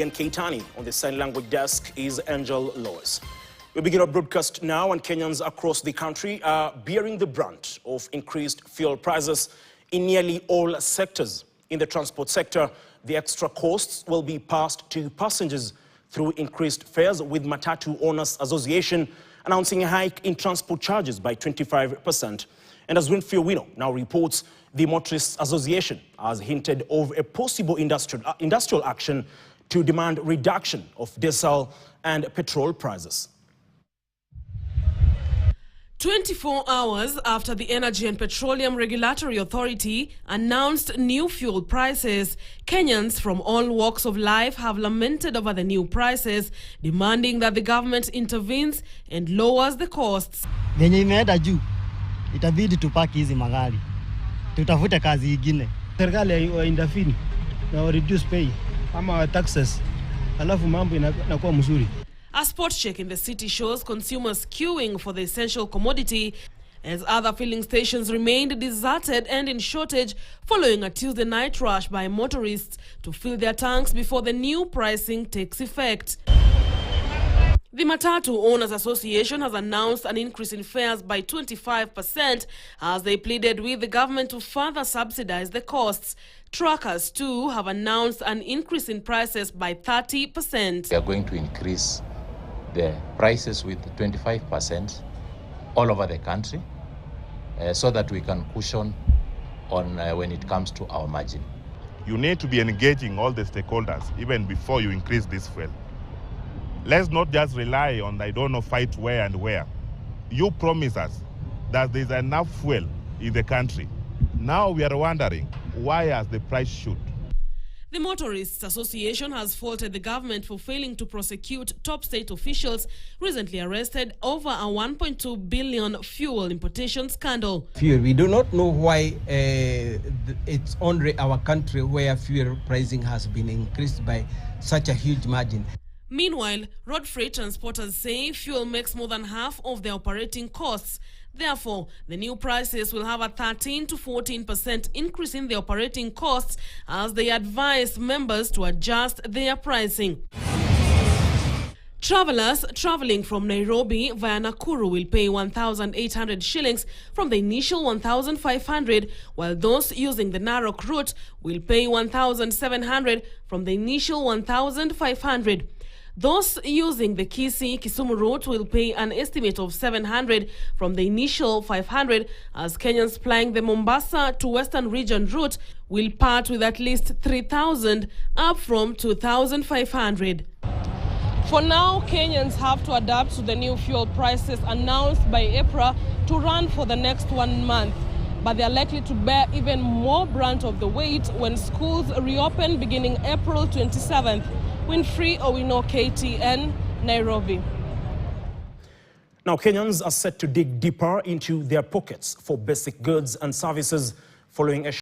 And Keitani on the sign language desk is Angel Lois. We begin our broadcast now, and Kenyans across the country are bearing the brunt of increased fuel prices in nearly all sectors. In the transport sector, the extra costs will be passed to passengers through increased fares, with Matatu Owners Association announcing a hike in transport charges by 25%. And as Winfrey Owino now reports, the Motorists Association has hinted of a possible industrial action to demand reduction of diesel and petrol prices. 24 hours after the Energy and Petroleum Regulatory Authority announced new fuel prices, Kenyans from all walks of life have lamented over the new prices, demanding that the government intervenes and lowers the costs. Venye imeenda juu, itabidi tupaki hizi magari. Tutafute kazi ingine. Serikali wa intervene na reduce pay ama taxes, alafu mambo inakuwa mzuri. A spot check in the city shows consumers queuing for the essential commodity as other filling stations remained deserted and in shortage following a Tuesday night rush by motorists to fill their tanks before the new pricing takes effect. The Matatu Owners Association has announced an increase in fares by 25% as they pleaded with the government to further subsidize the costs. Truckers too have announced an increase in prices by 30%. We are going to increase the prices with 25% all over the country so that we can cushion on when it comes to our margin. You need to be engaging all the stakeholders even before you increase this fuel. Let's not just rely on, fight where and where. You promised us that there's enough fuel in the country. Now we are wondering, why has the price shoot? The Motorists Association has faulted the government for failing to prosecute top state officials recently arrested over a 1.2 billion fuel importation scandal. Fuel, we do not know why it's only our country where fuel pricing has been increased by such a huge margin. Meanwhile, road freight transporters say fuel makes more than half of their operating costs. Therefore, the new prices will have a 13 to 14% increase in the operating costs as they advise members to adjust their pricing. Travelers traveling from Nairobi via Nakuru will pay 1,800 shillings from the initial 1,500, while those using the Narok route will pay 1,700 from the initial 1,500. Those using the Kisumu route will pay an estimate of 700 from the initial 500, as Kenyans flying the Mombasa to Western Region route will part with at least 3,000, up from 2,500. For now, Kenyans have to adapt to the new fuel prices announced by April to run for the next 1 month. But they are likely to bear even more brunt of the weight when schools reopen beginning April 27th. Winfrey Owino, KTN, Nairobi. Now, Kenyans are set to dig deeper into their pockets for basic goods and services following a